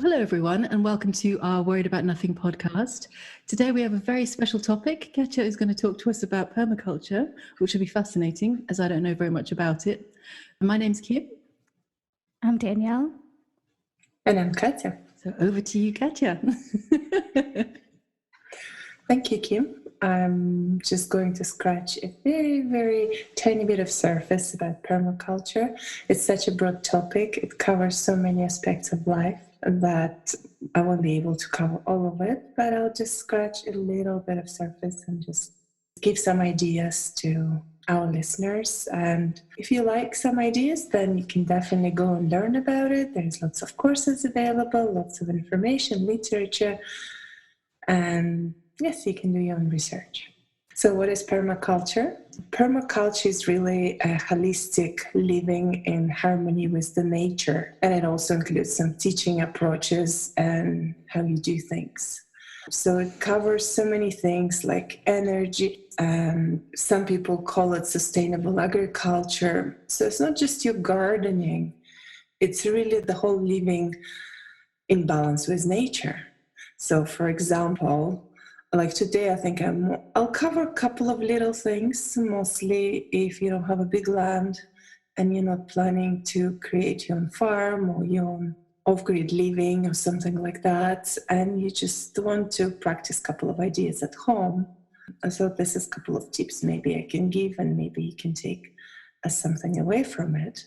Hello, everyone, and welcome to our Worried About Nothing podcast. Today we have a very special topic. Katya is going to talk to us about permaculture, which will be fascinating as I don't know very much about it. My name's Kim. I'm Danielle. And I'm Katya. So over to you, Katya. Thank you, Kim. I'm just going to scratch a very, very tiny bit of surface about permaculture. It's such a broad topic. It covers so many aspects of life that I won't be able to cover all of it, but I'll just scratch a little bit of surface and just give some ideas to our listeners. And if you like some ideas, then you can definitely go and learn about it. There's lots of courses available, lots of information, literature, and yes, you can do your own research. So what is permaculture? Permaculture is really a holistic living in harmony with the nature. And it also includes some teaching approaches and how you do things. So it covers so many things like energy. Some people call it sustainable agriculture. So it's not just your gardening. It's really the whole living in balance with nature. So for example, like today, I think I'll cover a couple of little things, mostly if you don't have a big land and you're not planning to create your own farm or your own off-grid living or something like that, and you just want to practice a couple of ideas at home. So this is a couple of tips maybe I can give, and maybe you can take something away from it.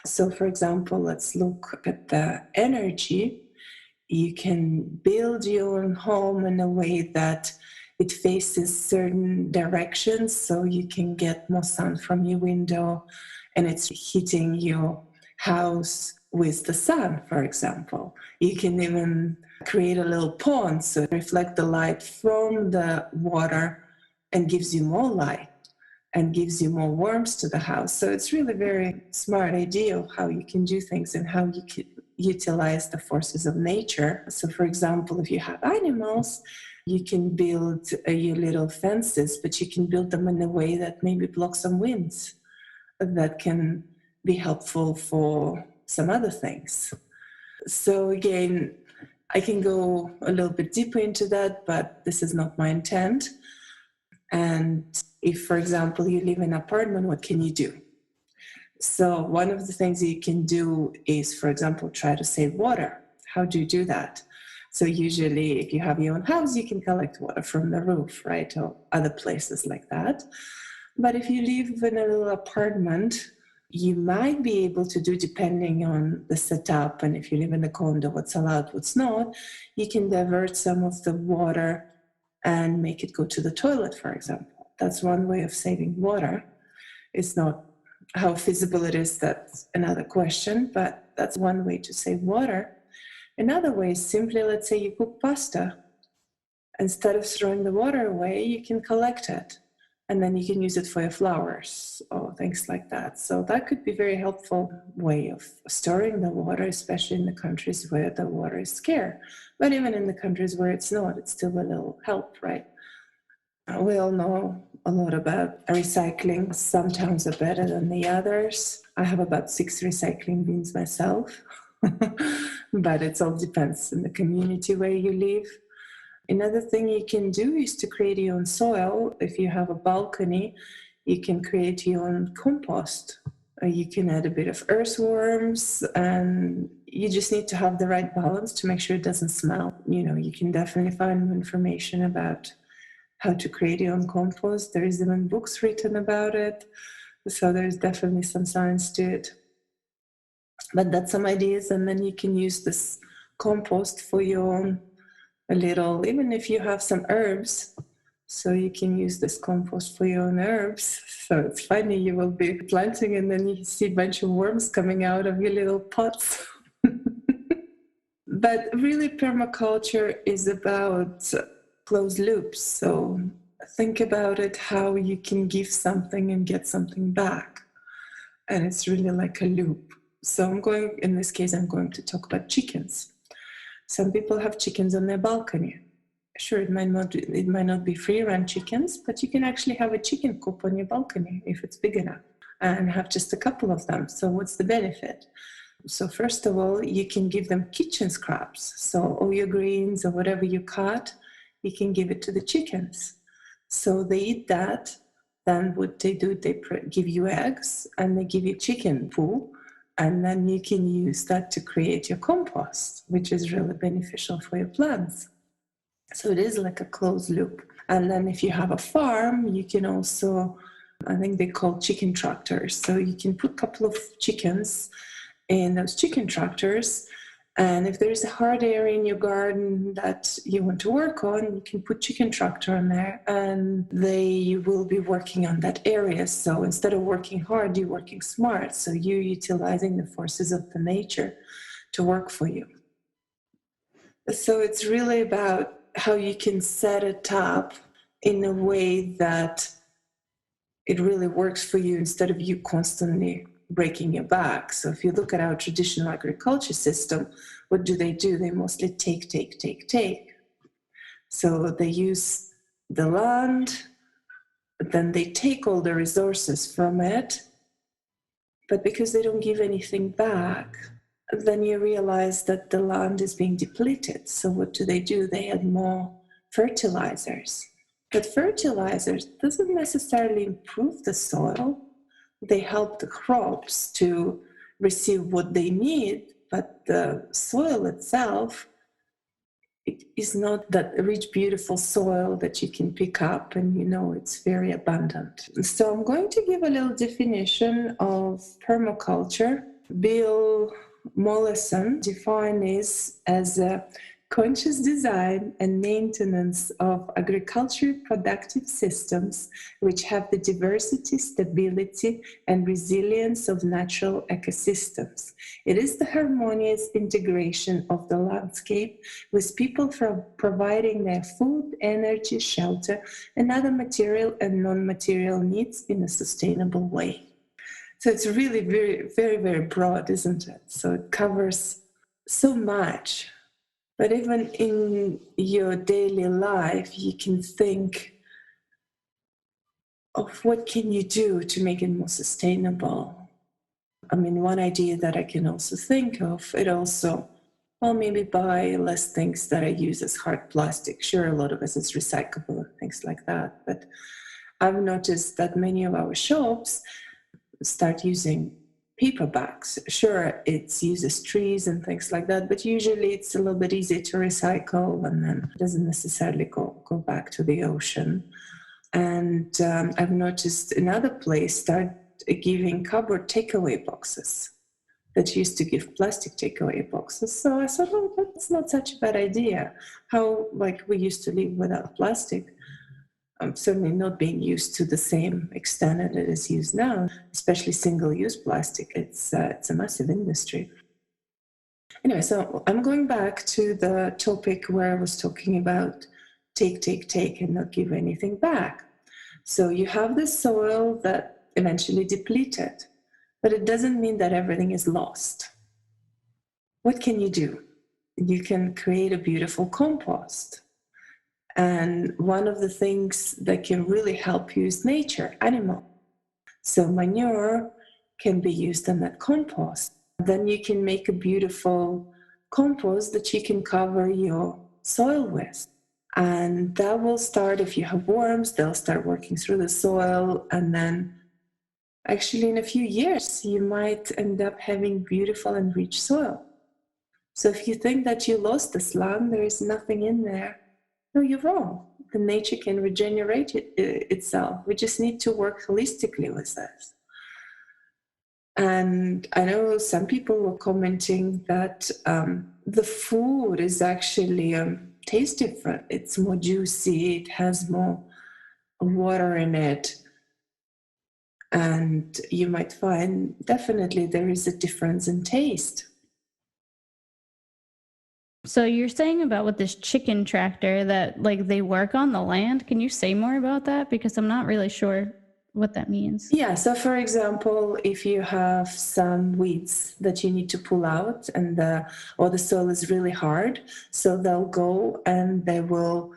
So for example, let's look at the energy. You can build your own home in a way that it faces certain directions, so you can get more sun from your window and it's hitting your house with the sun, for example. You can even create a little pond so it reflects the light from the water and gives you more light and gives you more warmth to the house. So it's really a very smart idea of how you can do things and how you can utilize the forces of nature. So for example, if you have animals, you can build your little fences, but you can build them in a way that maybe blocks some winds. That can be helpful for some other things. So again, I can go a little bit deeper into that, but this is not my intent. And if, for example, you live in an apartment, what can you do? So one of the things you can do is, for example, try to save water. How do you do that? So usually if you have your own house, you can collect water from the roof, right? Or other places like that. But if you live in a little apartment, you might be able to do, depending on the setup, and if you live in a condo, what's allowed, what's not, you can divert some of the water and make it go to the toilet, for example. That's one way of saving water. It's not how feasible it is, that's another question, but that's one way to save water. Another way is simply, let's say you cook pasta. Instead of throwing the water away, you can collect it, and then you can use it for your flowers or things like that. So that could be a very helpful way of storing the water, especially in the countries where the water is scarce. But even in the countries where it's not, it's still a little help, right? We all know a lot about recycling. Some towns are better than the others. I have about 6 recycling bins myself, but it all depends on the community where you live. Another thing you can do is to create your own soil. If you have a balcony, you can create your own compost. You can add a bit of earthworms, and you just need to have the right balance to make sure it doesn't smell. You can definitely find information about how to create your own compost. There is even books written about it. So there's definitely some science to it. But that's some ideas, and then you can use this compost for your own even if you have some herbs, so you can use this compost for your own herbs. So it's funny, you will be planting and then you see a bunch of worms coming out of your little pots. But really, permaculture is about closed loops. So think about it, how you can give something and get something back. And it's really like a loop. So in this case, I'm going to talk about chickens. Some people have chickens on their balcony. Sure, it might not be free-range chickens, but you can actually have a chicken coop on your balcony if it's big enough and have just a couple of them. So what's the benefit? So first of all, you can give them kitchen scraps. So all your greens or whatever you cut, you can give it to the chickens. So they eat that. Then what they do, they give you eggs and they give you chicken poo. And then you can use that to create your compost, which is really beneficial for your plants. So it is like a closed loop. And then if you have a farm, you can also, I think they call chicken tractors. So you can put a couple of chickens in those chicken tractors. And if there's a hard area in your garden that you want to work on, you can put chicken tractor on there and they will be working on that area. So instead of working hard, you're working smart. So you're utilizing the forces of the nature to work for you. So it's really about how you can set it up in a way that it really works for you instead of you constantly breaking your back. So if you look at our traditional agriculture system, what do? They mostly take. So they use the land, but then they take all the resources from it. But because they don't give anything back, then you realize that the land is being depleted. So what do? They add more fertilizers. But fertilizers doesn't necessarily improve the soil. They help the crops to receive what they need, but the soil itself, it is not that rich, beautiful soil that you can pick up and it's very abundant. So I'm going to give a little definition of permaculture. Bill Mollison defines this as a conscious design and maintenance of agriculture productive systems which have the diversity, stability, and resilience of natural ecosystems. It is the harmonious integration of the landscape with people from providing their food, energy, shelter, and other material and non-material needs in a sustainable way. So it's really very broad, isn't it? So it covers so much. But even in your daily life, you can think of what can you do to make it more sustainable. I mean, one idea that I can also think of, maybe buy less things that I use as hard plastic. Sure, a lot of it is recyclable and things like that. But I've noticed that many of our shops start using paper bags. Sure, it uses trees and things like that, but usually it's a little bit easier to recycle and then it doesn't necessarily go back to the ocean. And I've noticed another place start giving cardboard takeaway boxes that used to give plastic takeaway boxes. So I thought, that's not such a bad idea. How we used to live without plastic. Certainly not being used to the same extent that it is used now, especially single-use plastic. It's a massive industry. Anyway, so I'm going back to the topic where I was talking about take and not give anything back. So you have the soil that eventually depleted, but it doesn't mean that everything is lost. What can you do? You can create a beautiful compost. And one of the things that can really help you is nature, animal. So manure can be used in that compost. Then you can make a beautiful compost that you can cover your soil with. And that will start, if you have worms, they'll start working through the soil. And then actually in a few years, you might end up having beautiful and rich soil. So if you think that you lost this land, there is nothing in there, no, you're wrong. The nature can regenerate itself. We just need to work holistically with this. And I know some people were commenting that the food is actually tastes different. It's more juicy. It has more water in it. And you might find definitely there is a difference in taste. So you're saying about with this chicken tractor that they work on the land. Can you say more about that? Because I'm not really sure what that means. Yeah, so for example, if you have some weeds that you need to pull out or the soil is really hard, so they'll go and they will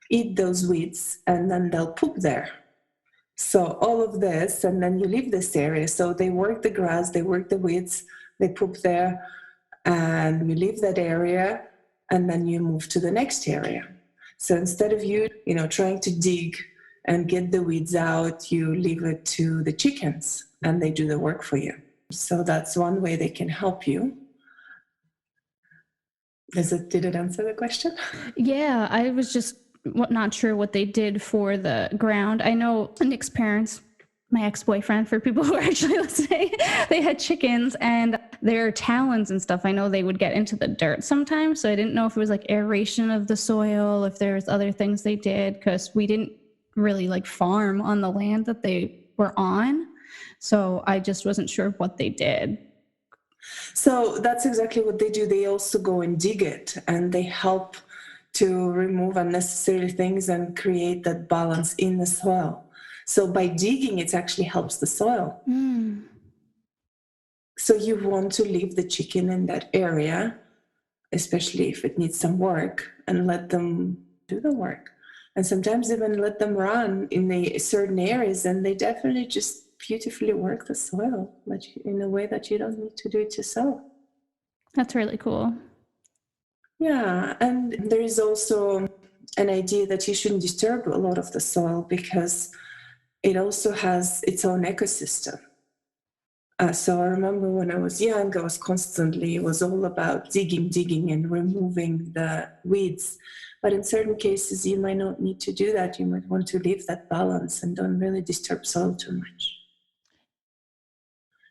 eat those weeds and then they'll poop there. So all of this, and then you leave this area. So they work the grass, they work the weeds, They poop there, and you leave that area, and then you move to the next area. So instead of you trying to dig and get the weeds out, you leave it to the chickens, and they do the work for you. So that's one way they can help you. Did it answer the question? Yeah, I was just not sure what they did for the ground. I know Nick's parents, my ex-boyfriend, for people who are actually listening, they had chickens, and their talons and stuff, I know they would get into the dirt sometimes. So I didn't know if it was like aeration of the soil, if there was other things they did, because we didn't really like farm on the land that they were on. So I just wasn't sure what they did. So that's exactly what they do. They also go and dig it, and they help to remove unnecessary things and create that balance in the soil. So by digging, it actually helps the soil. So you want to leave the chicken in that area, especially if it needs some work, and let them do the work. And sometimes even let them run in the certain areas, and they definitely just beautifully work the soil, but in a way that you don't need to do it yourself. That's really cool. Yeah, and there is also an idea that you shouldn't disturb a lot of the soil because it also has its own ecosystem. So I remember when I was young, it was all about digging and removing the weeds. But in certain cases, you might not need to do that. You might want to leave that balance and don't really disturb soil too much.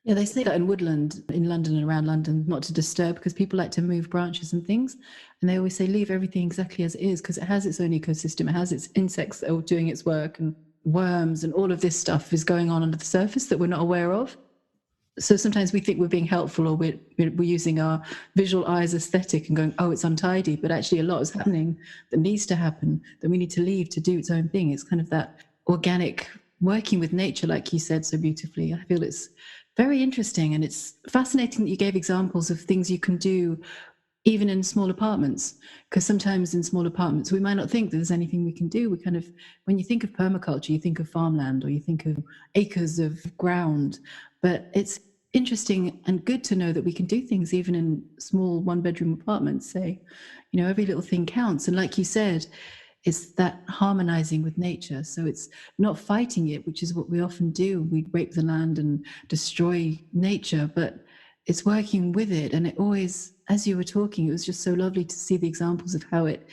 Yeah, they say that in woodland, in London and around London, not to disturb, because people like to move branches and things. And they always say, leave everything exactly as it is, because it has its own ecosystem. It has its insects that are doing its work, and worms, and all of this stuff is going on under the surface that we're not aware of. So sometimes we think we're being helpful, or we're using our visual eyes aesthetic and going, oh, it's untidy. But actually a lot is happening that needs to happen, that we need to leave to do its own thing. It's kind of that organic working with nature, like you said so beautifully. I feel it's very interesting, and it's fascinating that you gave examples of things you can do even in small apartments, because sometimes in small apartments we might not think that there's anything we can do. We kind of, when you think of permaculture, you think of farmland, or you think of acres of ground, but it's interesting and good to know that we can do things even in small one-bedroom apartments. Say, every little thing counts. And like you said, it's that harmonizing with nature. So it's not fighting it, which is what we often do. We rape the land and destroy nature, but it's working with it. And it always, as you were talking, it was just so lovely to see the examples of how it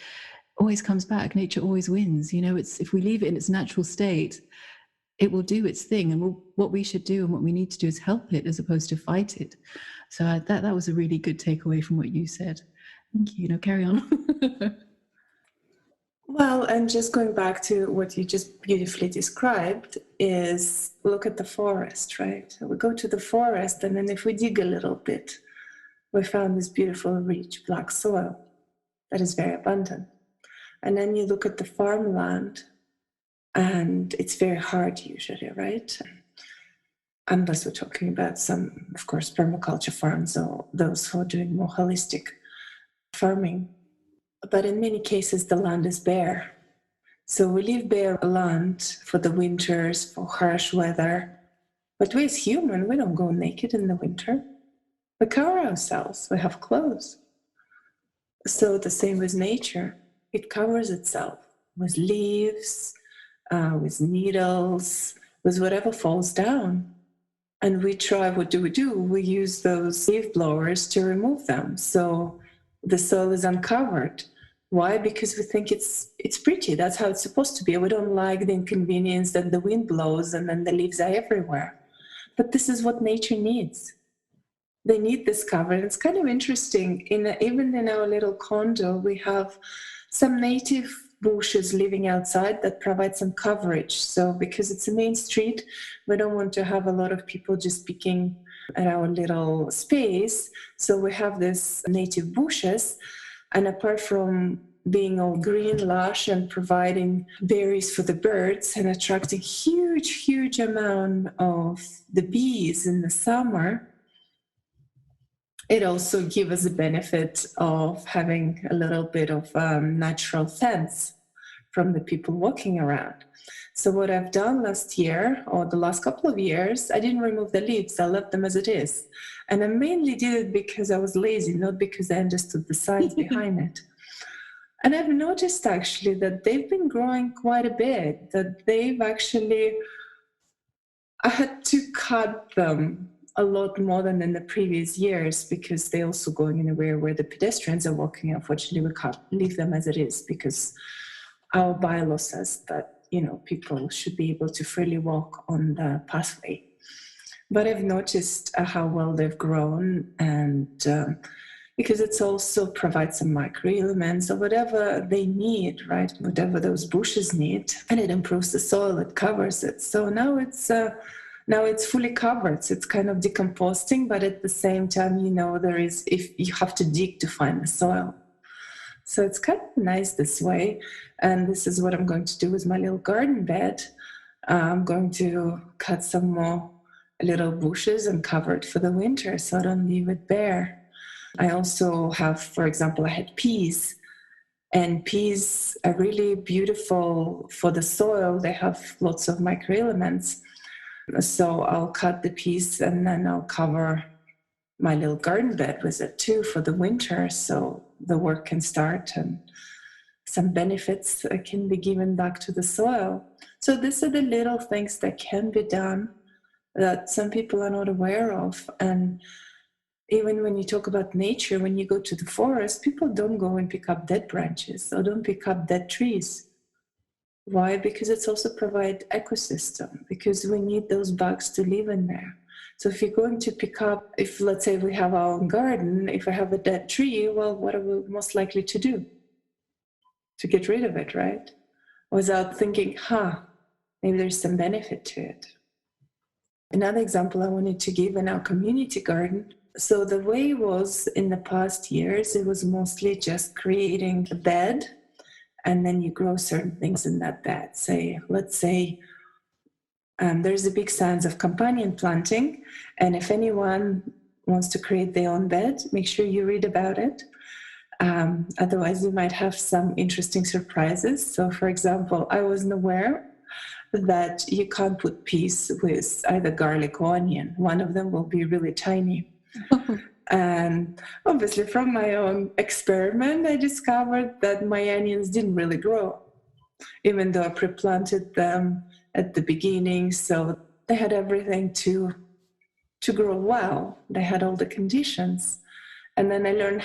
always comes back. Nature always wins. It's, if we leave it in its natural state, it will do its thing. And what we should do and what we need to do is help it as opposed to fight it. So that was a really good takeaway from what you said. Thank you. Carry on. Well, and just going back to what you just beautifully described is look at the forest, right? We go to the forest, and then if we dig a little bit, we found this beautiful, rich black soil that is very abundant. And then you look at the farmland, and it's very hard usually, right? Unless we're talking about some, of course, permaculture farms or those who are doing more holistic farming. But in many cases, the land is bare. So we leave bare land for the winters, for harsh weather. But we as humans, we don't go naked in the winter. We cover ourselves, we have clothes. So the same with nature. It covers itself with leaves, with needles, with whatever falls down. And we try, what do? We use those leaf blowers to remove them. So the soil is uncovered. Why? Because we think it's pretty. That's how it's supposed to be. We don't like the inconvenience that the wind blows and then the leaves are everywhere. But this is what nature needs. They need this cover. And it's kind of interesting. Even in our little condo, we have some native bushes living outside that provide some coverage. So because it's a main street, we don't want to have a lot of people just picking at our little space. So we have this native bushes. And apart from being all green, lush, and providing berries for the birds and attracting huge amount of the bees in the summer, it also gives us the benefit of having a little bit of natural fence from the people walking around. So what I've done last year, or the last couple of years, I didn't remove the leaves. I left them as it is. And I mainly did it because I was lazy, not because I understood the science behind it. And I've noticed actually that they've been growing quite a bit, that they've actually, I had to cut them a lot more than in the previous years because they also going in a way where the pedestrians are walking. Unfortunately, we can't leave them as it is because our bylaw says that, people should be able to freely walk on the pathway. But I've noticed how well they've grown, and because it's also provides some microelements or whatever they need, right? Whatever those bushes need, and it improves the soil, it covers it. So now it's fully covered. So it's kind of decomposting, but at the same time, if you have to dig to find the soil. So it's kind of nice this way. And this is what I'm going to do with my little garden bed. I'm going to cut some more little bushes and cover it for the winter so I don't leave it bare. I also have, for example, I had peas. And peas are really beautiful for the soil. They have lots of microelements. So I'll cut the peas and then I'll cover my little garden bed with it too for the winter, so the work can start and some benefits can be given back to the soil. So these are the little things that can be done that some people are not aware of. And even when you talk about nature, when you go to the forest, people don't go and pick up dead branches or don't pick up dead trees. Why? Because it's also provide ecosystem, because we need those bugs to live in there. So if you're going to pick up, if let's say we have our own garden, if I have a dead tree, well, what are we most likely to do? To get rid of it, right? Without thinking, maybe there's some benefit to it. Another example I wanted to give in our community garden. So the way it was in the past years, it was mostly just creating a bed, and then you grow certain things in that bed. Let's say there's a big sense of companion planting, and if anyone wants to create their own bed, make sure you read about it. Otherwise, you might have some interesting surprises. So, for example, I wasn't aware that you can't put peas with either garlic or onion. One of them will be really tiny. And obviously, from my own experiment, I discovered that my onions didn't really grow, even though I pre-planted them at the beginning. So they had everything to grow well. They had all the conditions. And then I learned,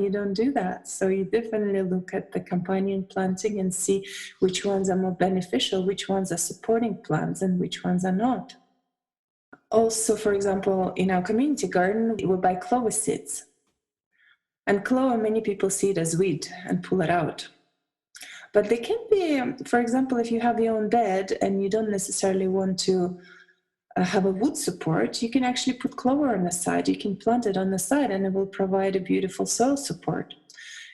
you don't do that. So you definitely look at the companion planting and see which ones are more beneficial, which ones are supporting plants, and which ones are not. Also, for example, in our community garden, we buy clover seeds. And clover, many people see it as weed and pull it out. But they can be, for example, if you have your own bed and you don't necessarily want to have a wood support, you can actually put clover on the side. You can plant it on the side and it will provide a beautiful soil support.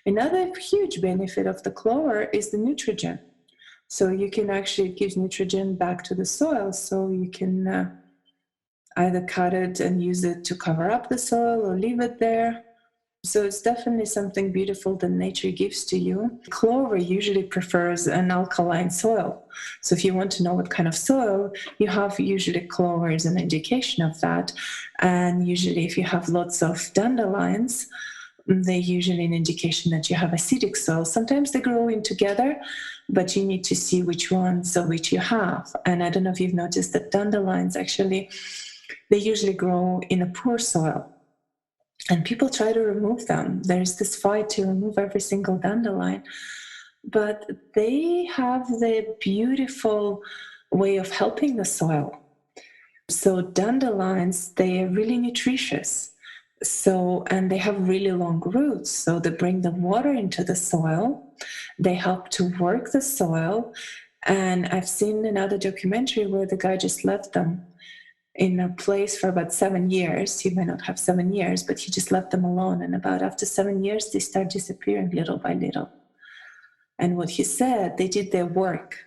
Another huge benefit of the clover is the nitrogen. So you can actually give nitrogen back to the soil. So you can either cut it and use it to cover up the soil or leave it there. So it's definitely something beautiful that nature gives to you. Clover usually prefers an alkaline soil. So if you want to know what kind of soil you have, usually clover is an indication of that. And usually if you have lots of dandelions, they're usually an indication that you have acidic soil. Sometimes they grow in together, but you need to see which ones or which you have. And I don't know if you've noticed that dandelions actually, they usually grow in a poor soil. And people try to remove them. There's this fight to remove every single dandelion. But they have the beautiful way of helping the soil. So dandelions, they are really nutritious. And they have really long roots. So they bring the water into the soil. They help to work the soil. And I've seen another documentary where the guy just left them in a place for about 7 years. He may not have 7 years, but he just left them alone. And after 7 years, they start disappearing little by little. And what he said, they did their work.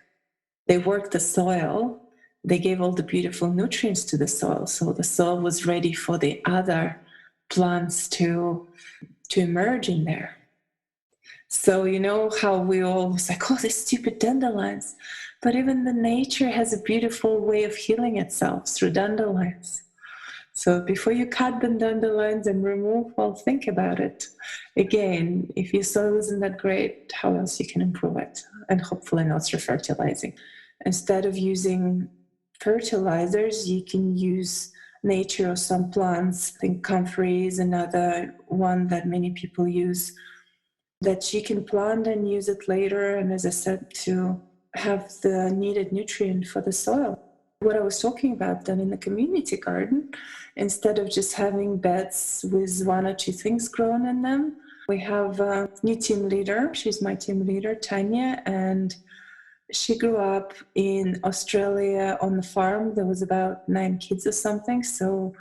They worked the soil. They gave all the beautiful nutrients to the soil. So the soil was ready for the other plants to emerge in there. So you know how we always like, oh, these stupid dandelions. But even the nature has a beautiful way of healing itself through dandelions. So before you cut the dandelions and remove, well, think about it. Again, if your soil isn't that great, how else you can improve it? And hopefully not through fertilizing. Instead of using fertilizers, you can use nature or some plants. I think comfrey is another one that many people use, that you can plant and use it later. And as I said, to have the needed nutrient for the soil. What I was talking about then in the community garden, instead of just having beds with one or two things grown in them, we have a new team leader. She's my team leader, Tanya, and she grew up in Australia on the farm. There was about 9 kids or something. So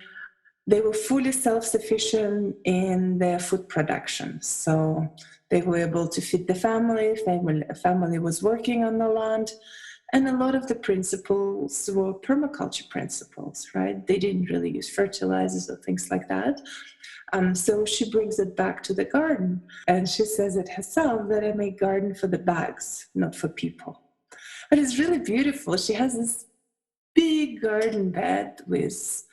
they were fully self-sufficient in their food production. So they were able to feed the family. Family was working on the land. And a lot of the principles were permaculture principles, right? They didn't really use fertilizers or things like that. So she brings it back to the garden. And she says it herself that I make garden for the bags, not for people. But it's really beautiful. She has this big garden bed with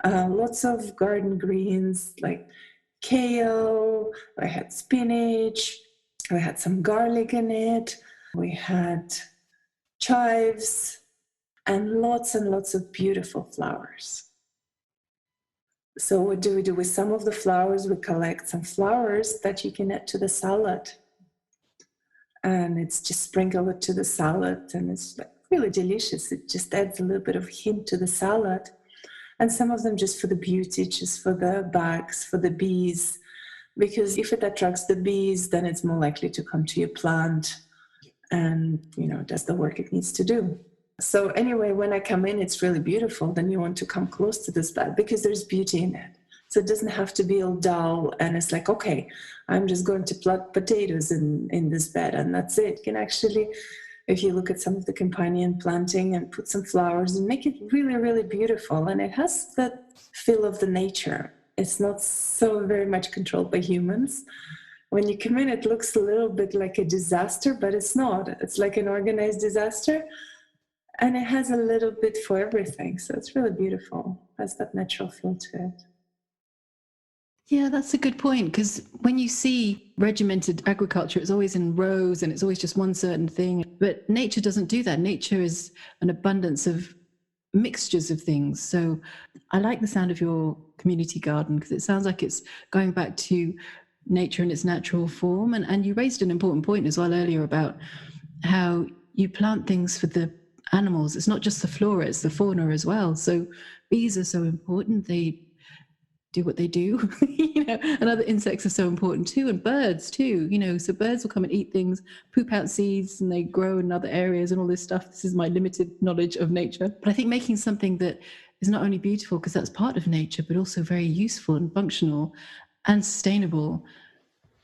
lots of garden greens like kale. I had spinach. We had some garlic in it. We had chives and lots of beautiful flowers. So what do we do with some of the flowers? We collect some flowers that you can add to the salad. And it's just sprinkle it to the salad, and it's like really delicious. It just adds a little bit of hint to the salad. And some of them just for the beauty, just for the bags, for the bees. Because if it attracts the bees, then it's more likely to come to your plant and, you know, does the work it needs to do. So anyway, when I come in, it's really beautiful. Then you want to come close to this bed because there's beauty in it. So it doesn't have to be all dull. And it's like, okay, I'm just going to plant potatoes in this bed and that's it. You can actually, if you look at some of the companion planting and put some flowers and make it really, really beautiful. And it has that feel of the nature. It's not so very much controlled by humans. When you come in, it looks a little bit like a disaster, but it's not. It's like an organized disaster. And it has a little bit for everything. So it's really beautiful. It has that natural feel to it. Yeah, that's a good point. Because when you see regimented agriculture, it's always in rows and it's always just one certain thing. But nature doesn't do that. Nature is an abundance of mixtures of things. So I like the sound of your community garden because it sounds like it's going back to nature in its natural form. And you raised an important point as well earlier about how you plant things for the animals. It's not just the flora, it's the fauna as well. So bees are so important. They do what they do, you know, and other insects are so important too, and birds too, you know, so birds will come and eat things, poop out seeds, and they grow in other areas and all this stuff. This is my limited knowledge of nature. But I think making something that is not only beautiful, because that's part of nature, but also very useful and functional and sustainable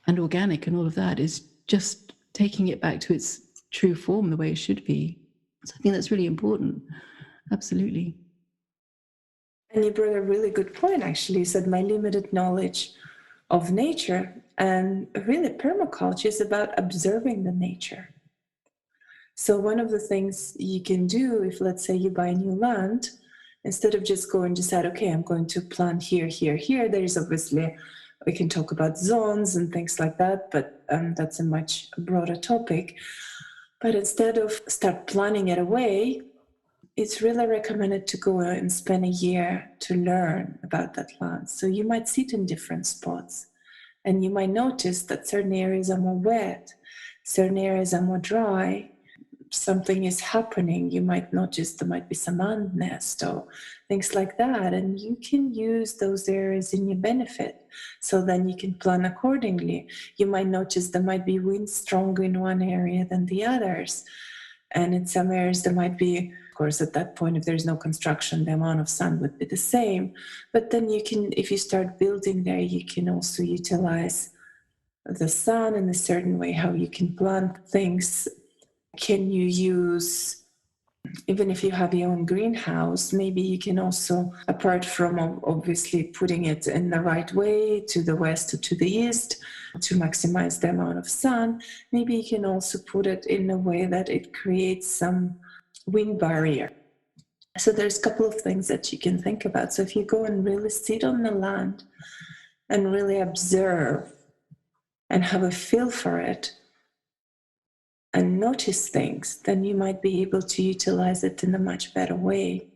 and organic and all of that is just taking it back to its true form, the way it should be. So I think that's really important. Absolutely. And you brought a really good point, actually. You said my limited knowledge of nature. And really, permaculture is about observing the nature. So one of the things you can do if, let's say, you buy new land, instead of just going to decide, okay, I'm going to plant here, here, here, there's obviously, we can talk about zones and things like that, but that's a much broader topic. But instead of start planning it away, it's really recommended to go and spend a year to learn about that land. So you might sit in different spots and you might notice that certain areas are more wet, certain areas are more dry. Something is happening. You might notice there might be some ant nest or things like that. And you can use those areas in your benefit. So then you can plan accordingly. You might notice there might be wind stronger in one area than the others. And in some areas there might be, of course, at that point, if there's no construction, the amount of sun would be the same. But then you can, if you start building there, you can also utilize the sun in a certain way, how you can plant things. Can you use, even if you have your own greenhouse, maybe you can also, apart from obviously putting it in the right way to the west or to the east, to maximize the amount of sun. Maybe you can also put it in a way that it creates some wind barrier. So there's a couple of things that you can think about. So if you go and really sit on the land and really observe and have a feel for it and notice things, then you might be able to utilize it in a much better way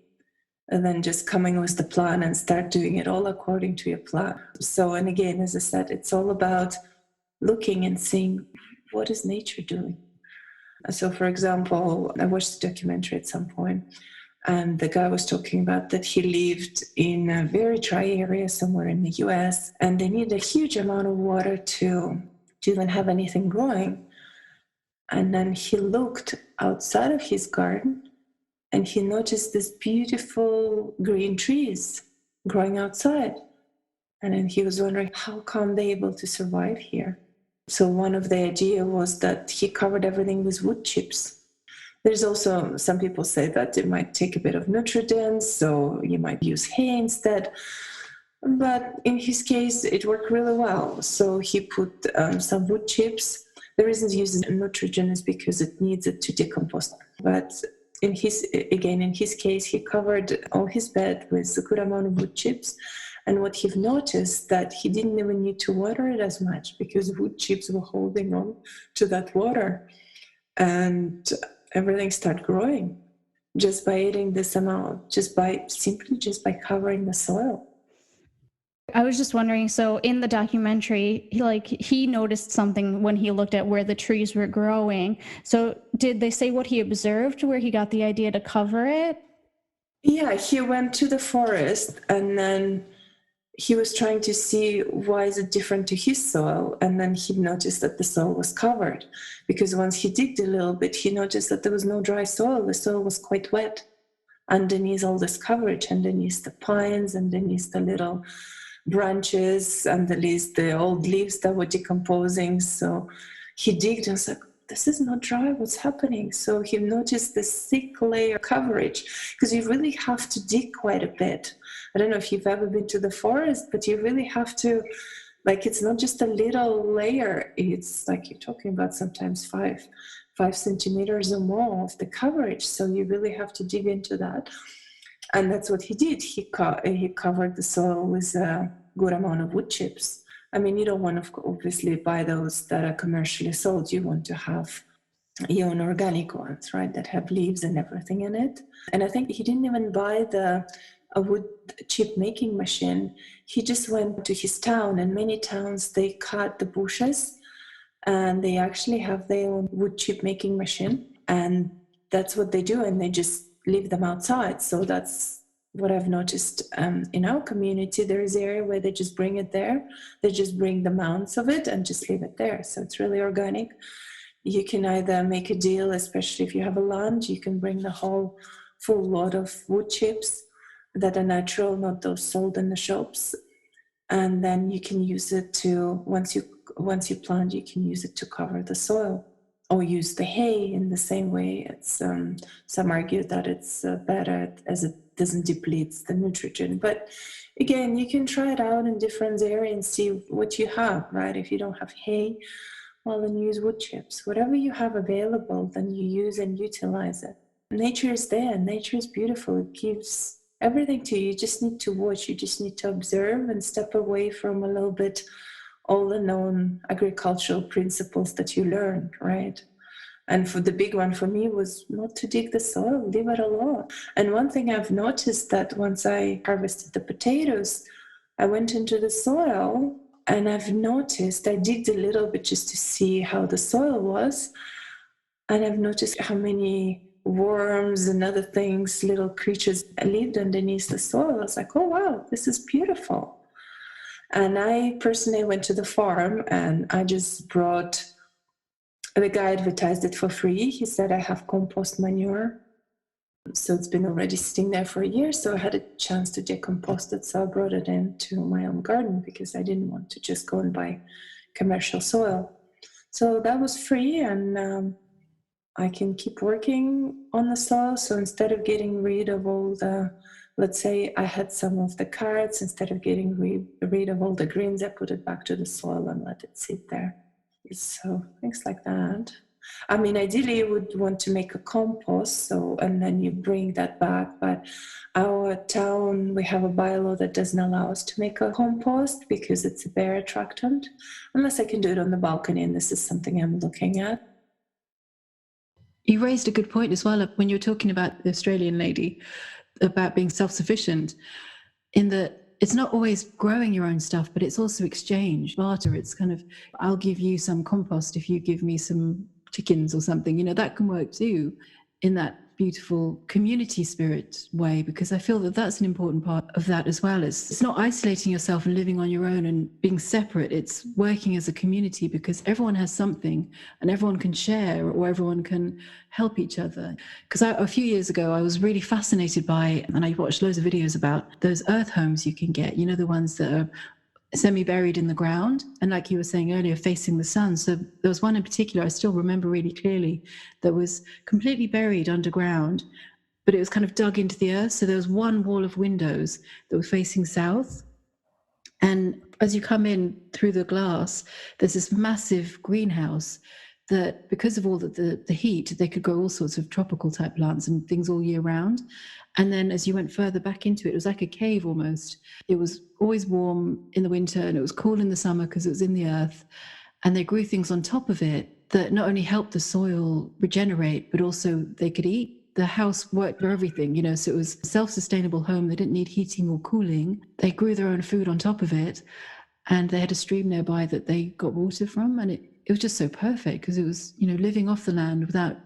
than just coming with the plan and start doing it all according to your plan. So, and again, as I said, it's all about looking and seeing, what is nature doing? So, for example, I watched a documentary at some point, and the guy was talking about that he lived in a very dry area somewhere in the US, and they need a huge amount of water to even have anything growing. And then he looked outside of his garden and he noticed these beautiful green trees growing outside. And then he was wondering, how come they're able to survive here? So one of the idea was that he covered everything with wood chips. There's also, some people say that it might take a bit of nutrients, so you might use hay instead. But in his case, it worked really well. So he put some wood chips. The reason he uses nitrogen is because it needs it to decompose. But in his case, he covered all his bed with a good amount of wood chips. And what he noticed that he didn't even need to water it as much because wood chips were holding on to that water. And everything started growing just by eating this amount, just by covering the soil. I was just wondering, so in the documentary, he noticed something when he looked at where the trees were growing. So did they say what he observed, where he got the idea to cover it? Yeah, he went to the forest and then he was trying to see why is it different to his soil. And then he noticed that the soil was covered because once he digged a little bit, he noticed that there was no dry soil. The soil was quite wet underneath all this coverage, underneath the pines, underneath the little branches, underneath the old leaves that were decomposing. So he digged and was like, this is not dry, what's happening? So he noticed this thick layer coverage because you really have to dig quite a bit. I don't know if you've ever been to the forest, but you really have to, it's not just a little layer, it's like you're talking about sometimes 5 centimeters or more of the coverage. So you really have to dig into that. And that's what he did. He covered the soil with a good amount of wood chips. I mean, you don't want to obviously buy those that are commercially sold. You want to have your own organic ones, right, that have leaves and everything in it. And I think he didn't even buy a wood chip making machine. He just went to his town, and many towns, they cut the bushes and they actually have their own wood chip making machine. And that's what they do. And they just leave them outside. So that's what I've noticed in our community. There is an area where they just bring it there. They just bring the mounds of it and just leave it there. So it's really organic. You can either make a deal, especially if you have a land, you can bring the whole full lot of wood chips that are natural, not those sold in the shops. And then you can use it to, once you plant, you can use it to cover the soil. Or use the hay in the same way. It's some argue that it's better as it doesn't deplete the nitrogen. But again, you can try it out in different areas and see what you have, right? If you don't have hay, well, then use wood chips. Whatever you have available, then you use and utilize it. Nature is there. Nature is beautiful. It gives everything to you. You just need to watch. You just need to observe and step away from a little bit all the known agricultural principles that you learned, right? And for the big one for me was not to dig the soil, leave it alone. And one thing I've noticed that once I harvested the potatoes, I went into the soil and I've noticed, I digged a little bit just to see how the soil was. And I've noticed how many worms and other things, little creatures lived underneath the soil. I was like, oh, wow, this is beautiful. And I personally went to the farm and I just brought, the guy advertised it for free. He said, I have compost manure. So it's been already sitting there for a year. So I had a chance to decompost it. So I brought it into my own garden because I didn't want to just go and buy commercial soil. So that was free, and I can keep working on the soil. So instead of getting rid of all the let's say I had some of the carrots, instead of getting rid of all the greens, I put it back to the soil and let it sit there. So things like that. I mean, ideally you would want to make a compost, and then you bring that back. But our town, we have a bylaw that doesn't allow us to make a compost because it's a bear attractant, unless I can do it on the balcony, and this is something I'm looking at. You raised a good point as well when you were talking about the Australian lady, about being self-sufficient, in that it's not always growing your own stuff, but it's also exchange, barter. It's kind of, I'll give you some compost if you give me some chickens or something. That can work too, in that beautiful community spirit way, because I feel that that's an important part of that as well. It's not isolating yourself and living on your own and being separate. It's working as a community, because everyone has something and everyone can share, or everyone can help each other. Because a few years ago, I was really fascinated by, and I watched loads of videos about those earth homes you can get, the ones that are semi-buried in the ground, and like you were saying earlier, facing the sun. So there was one in particular I still remember really clearly, that was completely buried underground, but it was kind of dug into the earth. So there was one wall of windows that were facing south, and as you come in through the glass, there's this massive greenhouse that, because of all the heat, they could grow all sorts of tropical type plants and things all year round. And then as you went further back into it, it was like a cave almost. It was always warm in the winter and it was cool in the summer because it was in the earth. And they grew things on top of it that not only helped the soil regenerate, but also they could eat. The house worked for everything, so it was a self-sustainable home. They didn't need heating or cooling. They grew their own food on top of it. And they had a stream nearby that they got water from. And it was just so perfect, because it was, living off the land without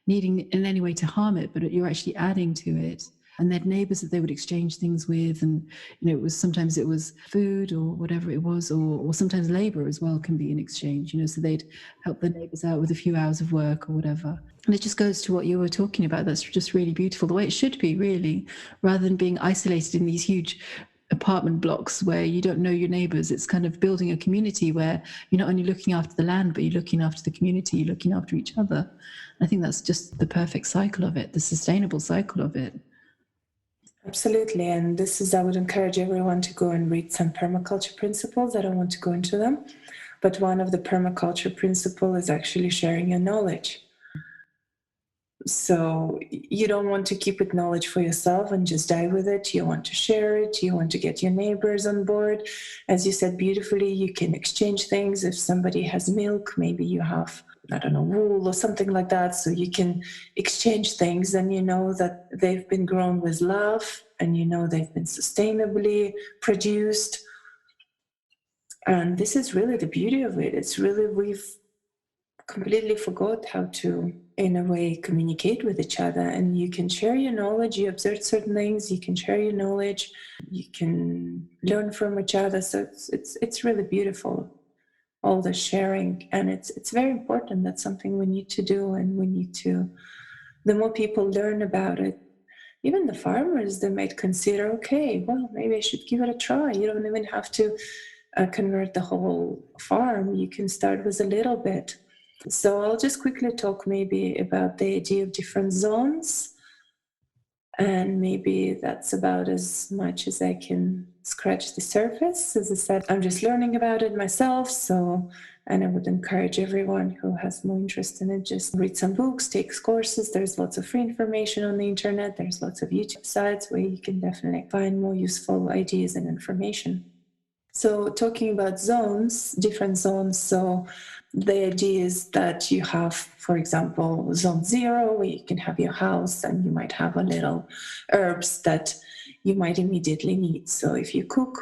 needing in any way to harm it, but you're actually adding to it. And they had neighbors that they would exchange things with. And, sometimes it was food or whatever it was, or sometimes labor as well can be in exchange, so they'd help the neighbors out with a few hours of work or whatever. And it just goes to what you were talking about. That's just really beautiful, the way it should be, really, rather than being isolated in these huge apartment blocks where you don't know your neighbors. It's kind of building a community where you're not only looking after the land, but you're looking after the community, you're looking after each other. I think that's just the perfect cycle of it, the sustainable cycle of it. Absolutely. And I would encourage everyone to go and read some permaculture principles. I don't want to go into them, but one of the permaculture principles is actually sharing your knowledge. So you don't want to keep it knowledge for yourself and just die with it. You want to share it. You want to get your neighbors on board. As you said beautifully, you can exchange things. If somebody has milk, maybe you have, wool or something like that. So you can exchange things, and you know that they've been grown with love, and they've been sustainably produced. And this is really the beauty of it. It's really, we've completely forgot how to, in a way, communicate with each other. And you can share your knowledge. You observe certain things. You can share your knowledge. You can learn from each other. So it's really beautiful, all the sharing. And it's very important. That's something we need to do. And we need to, the more people learn about it, even the farmers, they might consider, okay, well, maybe I should give it a try. You don't even have to convert the whole farm. You can start with a little bit. So I'll just quickly talk maybe about the idea of different zones. And maybe that's about as much as I can scratch the surface. As I said, I'm just learning about it myself. And I would encourage everyone who has more interest in it, just read some books, take courses. There's lots of free information on the internet. There's lots of YouTube sites where you can definitely find more useful ideas and information. So talking about zones, different zones. So the idea is that you have, for example, zone 0, where you can have your house and you might have a little herbs that you might immediately need. So if you cook,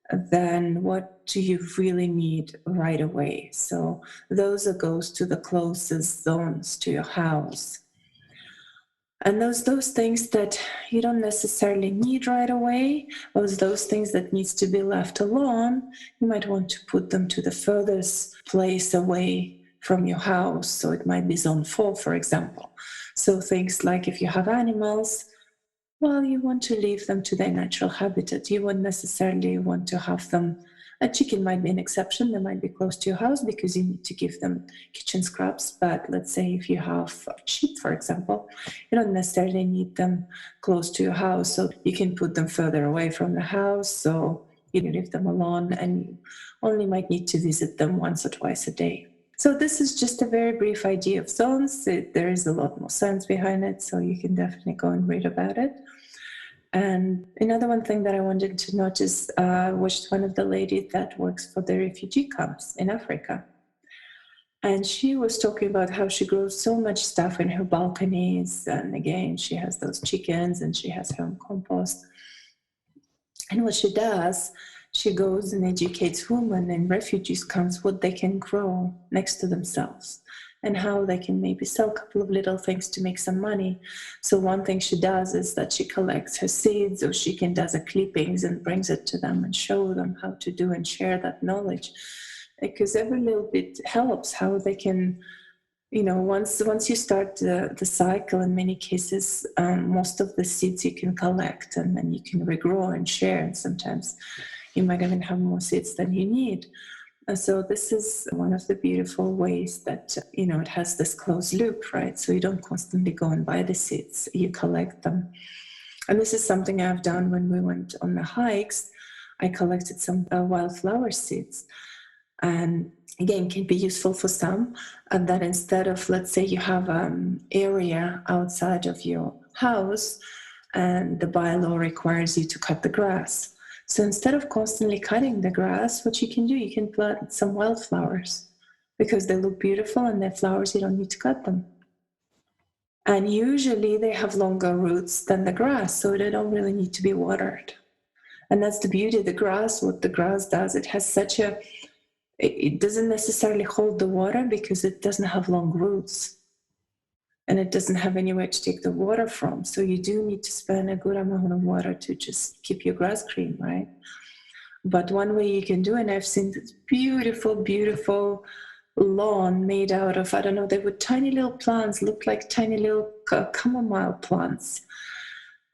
then what do you really need right away? So those goes to the closest zones to your house. And those things that you don't necessarily need right away, or those things that needs to be left alone, you might want to put them to the furthest place away from your house. So it might be zone 4, for example. So things like if you have animals, well, you want to leave them to their natural habitat. You wouldn't necessarily want to have them A chicken might be an exception. They might be close to your house because you need to give them kitchen scraps. But let's say if you have sheep, for example, you don't necessarily need them close to your house. So you can put them further away from the house. So you leave them alone and you only might need to visit them once or twice a day. So this is just a very brief idea of zones. There is a lot more science behind it, so you can definitely go and read about it. And another one thing that I wanted to notice was one of the ladies that works for the refugee camps in Africa. And she was talking about how she grows so much stuff in her balconies. And again, she has those chickens and she has her own compost. And what she does, she goes and educates women in refugees camps what they can grow next to themselves and how they can maybe sell a couple of little things to make some money. So one thing she does is that she collects her seeds, or she can does her clippings and brings it to them and show them how to do and share that knowledge. Because every little bit helps how they can, once you start the cycle, in many cases, most of the seeds you can collect and then you can regrow and share. And sometimes you might even have more seeds than you need. And so this is one of the beautiful ways that, it has this closed loop, right? So you don't constantly go and buy the seeds, you collect them. And this is something I've done when we went on the hikes. I collected some wildflower seeds. And again, can be useful for some. And that instead of, let's say you have an area outside of your house and the bylaw requires you to cut the grass. So instead of constantly cutting the grass, what you can do, you can plant some wildflowers because they look beautiful and they're flowers, you don't need to cut them. And usually they have longer roots than the grass, so they don't really need to be watered. And that's the beauty of the grass. What the grass does, it has it doesn't necessarily hold the water because it doesn't have long roots. And it doesn't have anywhere to take the water from. So you do need to spend a good amount of water to just keep your grass green, right? But one way you can do, and I've seen this beautiful, beautiful lawn made out of, they were tiny little plants, looked like tiny little chamomile plants.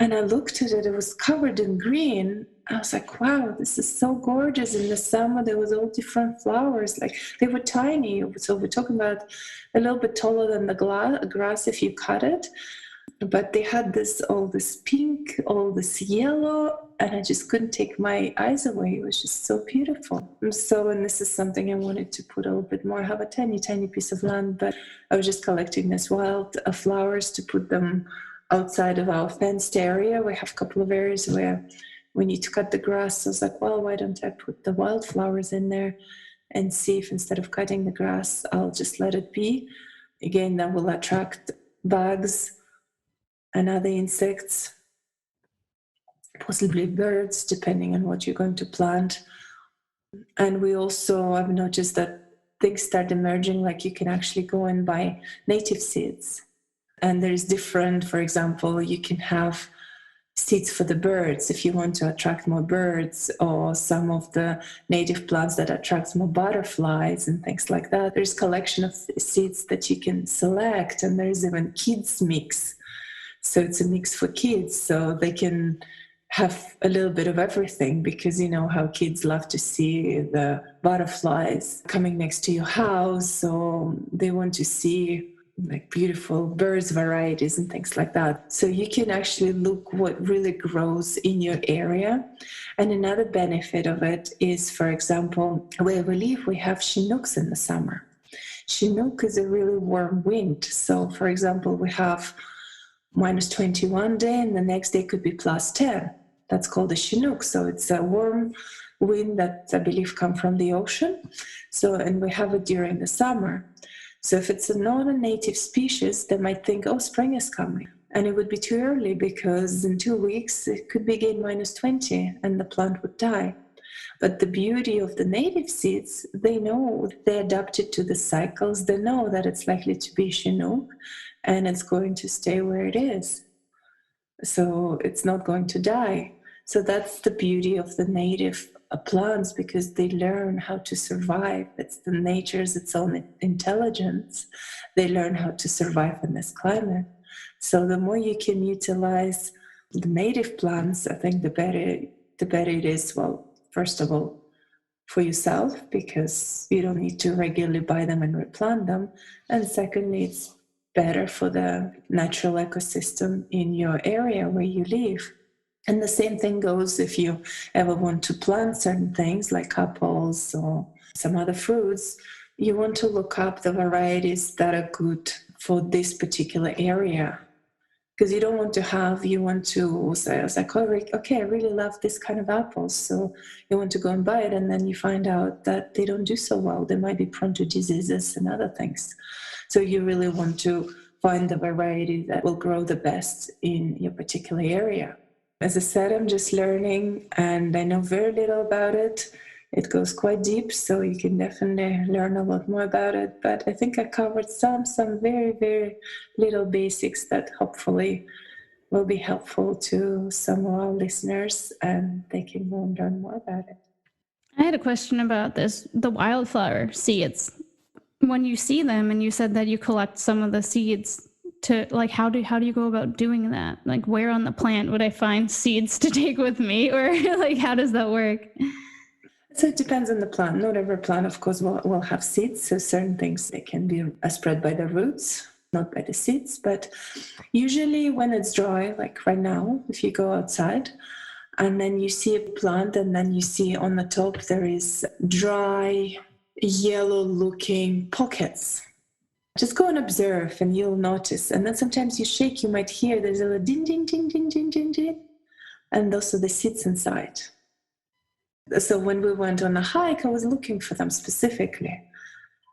And I looked at it, it was covered in green. I was like, wow, this is so gorgeous. In the summer, there was all different flowers. Like, they were tiny. So we're talking about a little bit taller than the grass if you cut it. But they had all this pink, all this yellow, and I just couldn't take my eyes away. It was just so beautiful. And this is something I wanted to put a little bit more. I have a tiny, tiny piece of land, but I was just collecting these wild flowers to put them outside of our fenced area. We have a couple of areas where we need to cut the grass. So I was like, well, why don't I put the wildflowers in there and see if instead of cutting the grass, I'll just let it be. Again, that will attract bugs and other insects, possibly birds, depending on what you're going to plant. And I've noticed that things start emerging, like you can actually go and buy native seeds. And there's different, for example, you can have seeds for the birds if you want to attract more birds, or some of the native plants that attract more butterflies and things like that. There's a collection of seeds that you can select, and there's even kids mix. So it's a mix for kids, so they can have a little bit of everything, because you know how kids love to see the butterflies coming next to your house, so they want to see like beautiful birds varieties and things like that. So you can actually look what really grows in your area. And another benefit of it is, for example, where we live, we have Chinooks in the summer. Chinook is a really warm wind. So for example, we have -20 one day and the next day could be +10. That's called a Chinook. So it's a warm wind that I believe comes from the ocean. So, and we have it during the summer. So if it's not a native species, they might think, oh, spring is coming. And it would be too early, because in 2 weeks, it could be again -20 and the plant would die. But the beauty of the native seeds, they know, they adapted to the cycles. They know that it's likely to be Chinook and it's going to stay where it is. So it's not going to die. So that's the beauty of the native plants, because they learn how to survive. It's the nature's its own intelligence. They learn how to survive in this climate. So the more you can utilize the native plants, I think the better it is. Well, first of all, for yourself because you don't need to regularly buy them and replant them. And secondly, it's better for the natural ecosystem in your area where you live. And the same thing goes if you ever want to plant certain things like apples or some other fruits. You want to look up the varieties that are good for this particular area. Because you want to say, I was like, oh, okay, I really love this kind of apples. So you want to go and buy it, and then you find out that they don't do so well. They might be prone to diseases and other things. So you really want to find the variety that will grow the best in your particular area. As I said, I'm just learning, and I know very little about it. It goes quite deep, so you can definitely learn a lot more about it. But I think I covered some very, very little basics that hopefully will be helpful to some of our listeners, and they can go and learn more about it. I had a question about this, the wildflower seeds. When you see them, and you said that you collect some of the seeds, to like, how do you go about doing that? Like, where on the plant would I find seeds to take with me, or like, how does that work? So it depends on the plant. Not every plant, of course, will have seeds. So certain things, they can be spread by the roots, not by the seeds. But usually when it's dry, like right now, if you go outside and then you see a plant and then you see on the top there is dry, yellow-looking pockets. Just go and observe and you'll notice. And then sometimes you shake, you might hear there's a little ding, ding, ding, ding, ding, ding, ding. And those are the seeds inside. So when we went on a hike, I was looking for them specifically.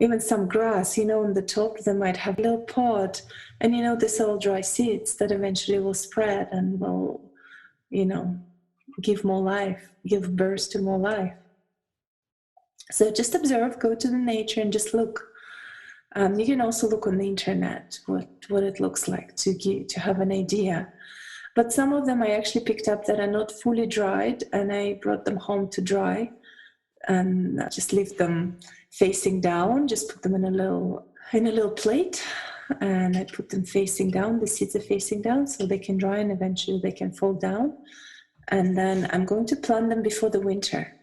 Even some grass, on the top, they might have a little pod. And, these all dry seeds that eventually will spread and will, give more life, give birth to more life. So just observe, go to the nature and just look. You can also look on the internet, what it looks like to have an idea. But some of them I actually picked up that are not fully dried, and I brought them home to dry, and I just leave them facing down. Just put them in a little plate, and I put them facing down. The seeds are facing down, so they can dry, and eventually they can fall down. And then I'm going to plant them before the winter.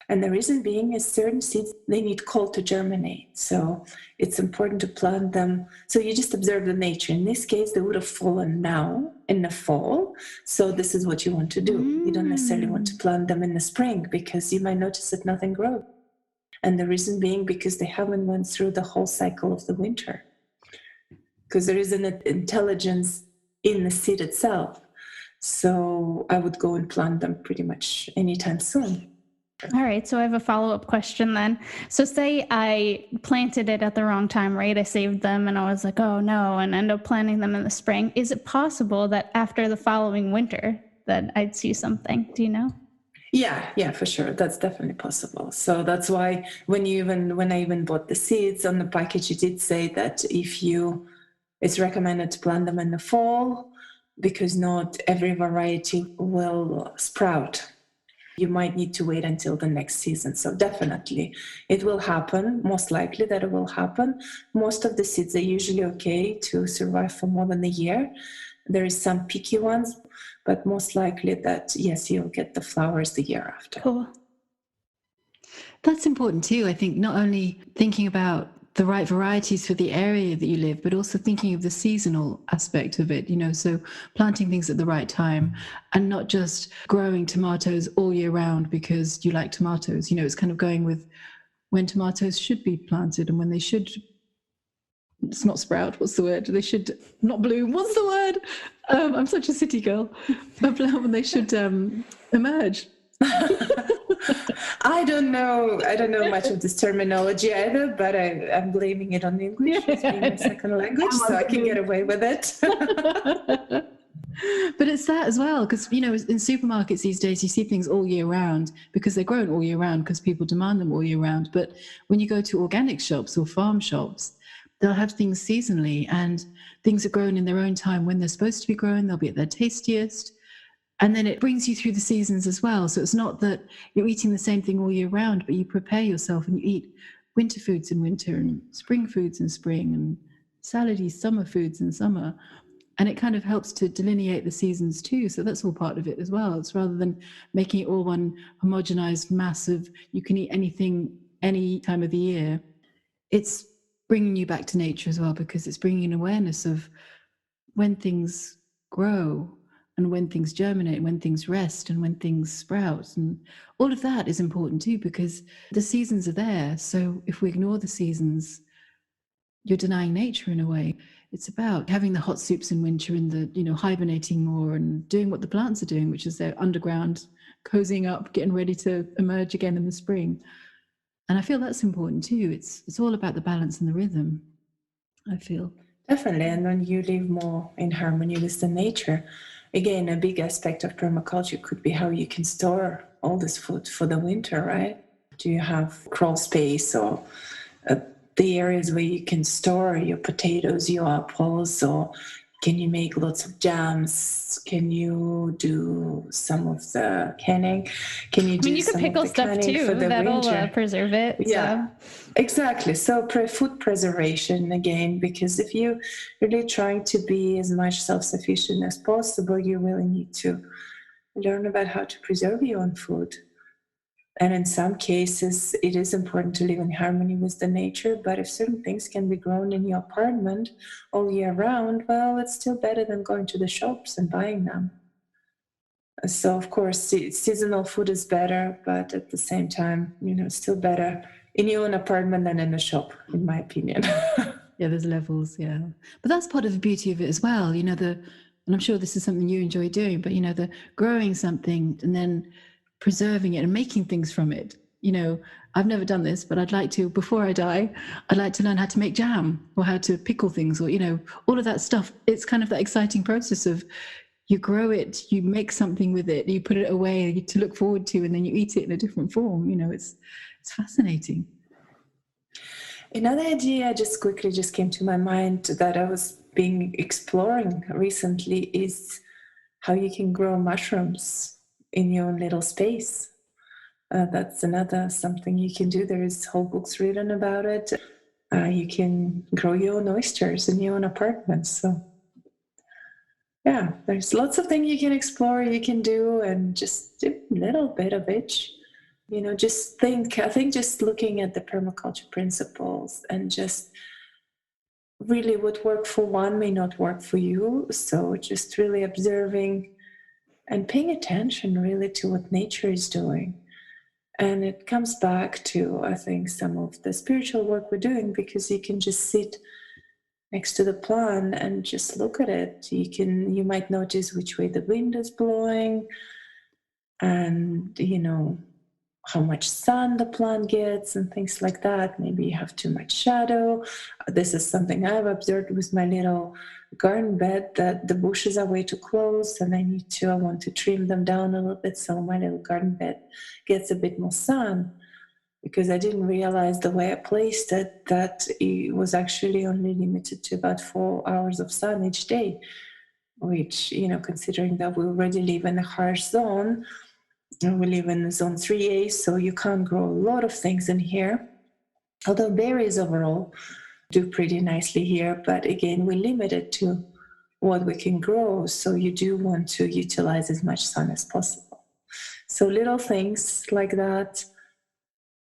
And the reason being is certain seeds, they need cold to germinate. So it's important to plant them. So you just observe the nature. In this case, they would have fallen now in the fall. So this is what you want to do. You don't necessarily want to plant them in the spring because you might notice that nothing grows. And the reason being because they haven't went through the whole cycle of the winter. Because there is an intelligence in the seed itself. So I would go and plant them pretty much anytime soon. All right. So I have a follow-up question then. So say I planted it at the wrong time, right? I saved them and I was like, oh no, and end up planting them in the spring. Is it possible that after the following winter that I'd see something? Do you know? Yeah, for sure. That's definitely possible. So that's why when I even bought the seeds on the package, it did say that it's recommended to plant them in the fall because not every variety will sprout. You might need to wait until the next season. So definitely it will happen. Most likely that it will happen. Most of the seeds are usually okay to survive for more than a year. There is some picky ones, but most likely that, yes, you'll get the flowers the year after. Cool. That's important too. I think not only thinking about the right varieties for the area that you live, but also thinking of the seasonal aspect of it, so planting things at the right time and not just growing tomatoes all year round because you like tomatoes. It's kind of going with when tomatoes should be planted and when they should, it's not sprout, what's the word? They should not bloom, what's the word? I'm such a city girl. But when they should emerge. I don't know much of this terminology either, but I'm blaming it on English as being my second language, so I can get away with it. But it's that as well, because in supermarkets these days you see things all year round because they're grown all year round because people demand them all year round. But when you go to organic shops or farm shops, they'll have things seasonally, and things are grown in their own time when they're supposed to be grown. They'll be at their tastiest. And then it brings you through the seasons as well. So it's not that you're eating the same thing all year round, but you prepare yourself and you eat winter foods in winter and spring foods in spring and salady summer foods in summer. And it kind of helps to delineate the seasons too. So that's all part of it as well. It's rather than making it all one homogenized mass of you can eat anything any time of the year. It's bringing you back to nature as well, because it's bringing an awareness of when things grow and when things germinate, when things rest and when things sprout. And all of that is important too, because the seasons are there. So if we ignore the seasons, you're denying nature in a way. It's about having the hot soups in winter and the, hibernating more and doing what the plants are doing, which is they're underground, cozying up, getting ready to emerge again in the spring. And I feel that's important too. It's all about the balance and the rhythm, I feel. Definitely. And when you live more in harmony with the nature, again, a big aspect of permaculture could be how you can store all this food for the winter, right? Do you have crawl space or the areas where you can store your potatoes, your apples, or can you make lots of jams? Can you do some of the canning? Can you do you could some pickle of the stuff canning too. for the That'll winter? preserve it. Yeah, So. exactly. So food preservation again, because if you're really trying to be as much self-sufficient as possible, you really need to learn about how to preserve your own food. And in some cases, it is important to live in harmony with the nature. But if certain things can be grown in your apartment all year round, well, it's still better than going to the shops and buying them. So, of course, seasonal food is better, but at the same time, it's still better in your own apartment than in a shop, in my opinion. Yeah, there's levels, yeah. But that's part of the beauty of it as well. And I'm sure this is something you enjoy doing, but the growing something and then preserving it and making things from it. I've never done this, but I'd like to, before I die, I'd like to learn how to make jam or how to pickle things or, all of that stuff. It's kind of that exciting process of you grow it, you make something with it, you put it away to look forward to, and then you eat it in a different form. It's fascinating. Another idea just quickly came to my mind that I was exploring recently is how you can grow mushrooms in your own little space. That's another something you can do. There is whole books written about it. You can grow your own oysters in your own apartment. So yeah, there's lots of things you can explore, you can do, and just do a little bit of each. I think just looking at the permaculture principles and just really what worked for one may not work for you. So just really observing and paying attention really to what nature is doing. And it comes back to, I think, some of the spiritual work we're doing, because you can just sit next to the plant and just look at it. You might notice which way the wind is blowing and, how much sun the plant gets and things like that. Maybe you have too much shadow. This is something I've observed with my little garden bed, that the bushes are way too close and I want to trim them down a little bit so my little garden bed gets a bit more sun, because I didn't realize the way I placed it that it was actually only limited to about 4 hours of sun each day, which, considering that we already live in a harsh zone, we live in zone 3A, so you can't grow a lot of things in here. Although berries overall do pretty nicely here, but again, we're limited to what we can grow. So you do want to utilize as much sun as possible. So little things like that,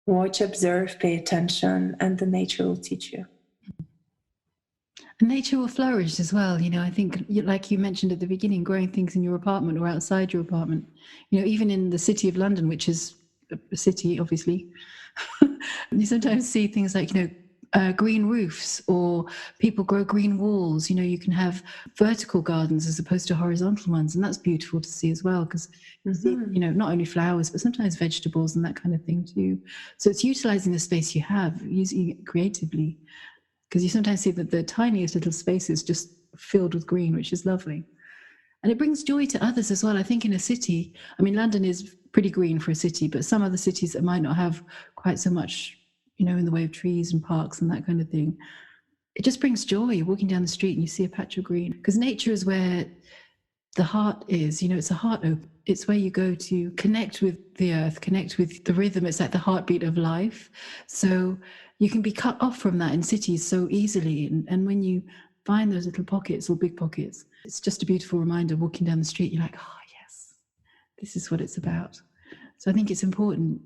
watch, observe, pay attention, and the nature will teach you. Nature will flourish as well. I think, like you mentioned at the beginning, growing things in your apartment or outside your apartment, even in the city of London, which is a city, obviously, you sometimes see things like, green roofs, or people grow green walls. You can have vertical gardens as opposed to horizontal ones. And that's beautiful to see as well, because you see, not only flowers, but sometimes vegetables and that kind of thing too. So it's utilizing the space you have, using it creatively. Because you sometimes see that the tiniest little spaces just filled with green, which is lovely. And it brings joy to others as well. I think in a city, London is pretty green for a city, but some other cities that might not have quite so much, in the way of trees and parks and that kind of thing, it just brings joy. You're walking down the street and you see a patch of green. Because nature is where the heart is, it's a heart open. It's where you go to connect with the earth, connect with the rhythm. It's like the heartbeat of life. So you can be cut off from that in cities so easily. And when you find those little pockets or big pockets It's just a beautiful reminder. Walking down the street, you're like, oh yes, this is what it's about. So I think it's important,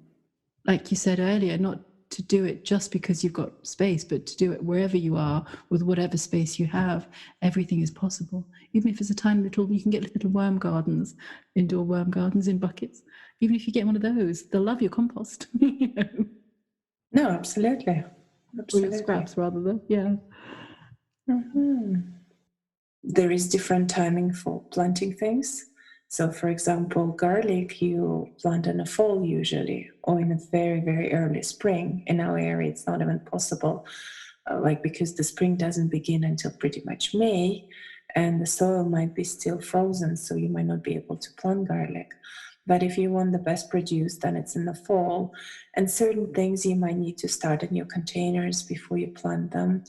like you said earlier, not to do it just because you've got space, but to do it wherever you are with whatever space you have. Everything is possible. Even if it's a tiny little, you can get little worm gardens, indoor worm gardens in buckets. Even if you get one of those, they'll love your compost. You know? No, absolutely. Or your scraps rather than, yeah. There is different timing for planting things. So for example, garlic you plant in the fall usually, or in a very, very early spring. In our area, it's not even possible, because the spring doesn't begin until pretty much May, and the soil might be still frozen, so you might not be able to plant garlic. But if you want the best produce, then it's in the fall. And certain things you might need to start in your containers before you plant them.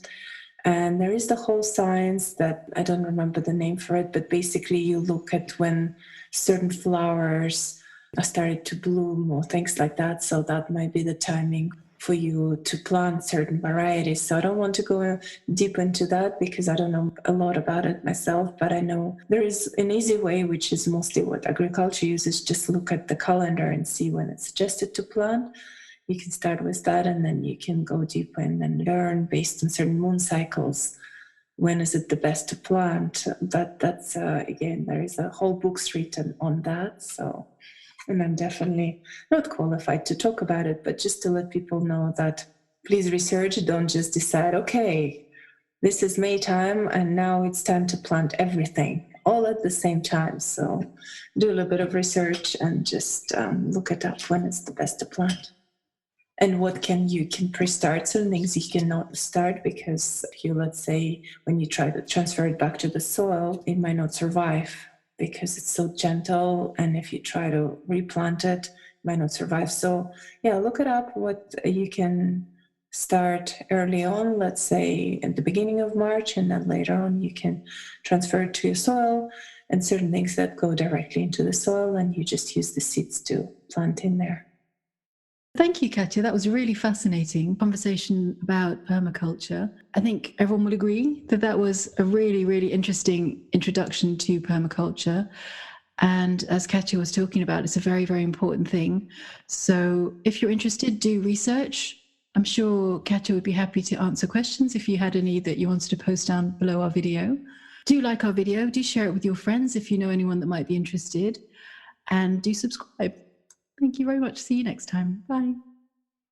And there is the whole science that I don't remember the name for it, but basically you look at when certain flowers are started to bloom or things like that. So that might be the timing for you to plant certain varieties. So I don't want to go deep into that because I don't know a lot about it myself, but I know there is an easy way, which is mostly what agriculture uses. Just look at the calendar and see when it's suggested to plant. You can start with that, and then you can go deeper and then learn based on certain moon cycles when is it the best to plant. But that's again, there is a whole books written on that. So, and I'm definitely not qualified to talk about it, but just to let people know that please research. Don't just decide, okay, this is May time and now it's time to plant everything all at the same time. So do a little bit of research and just look it up when it's the best to plant. And what you can pre-start certain things you cannot start because let's say when you try to transfer it back to the soil, it might not survive because it's so gentle. And if you try to replant it, it might not survive. So yeah, look it up what you can start early on, let's say at the beginning of March, and then later on you can transfer it to your soil, and certain things that go directly into the soil and you just use the seeds to plant in there. Thank you, Katya. That was a really fascinating conversation about permaculture. I think everyone will agree that that was a really, really interesting introduction to permaculture. And as Katya was talking about, it's a very, very important thing. So if you're interested, do research. I'm sure Katya would be happy to answer questions if you had any that you wanted to post down below our video. Do like our video, do share it with your friends if you know anyone that might be interested, and do subscribe. Thank you very much. See you next time. Bye.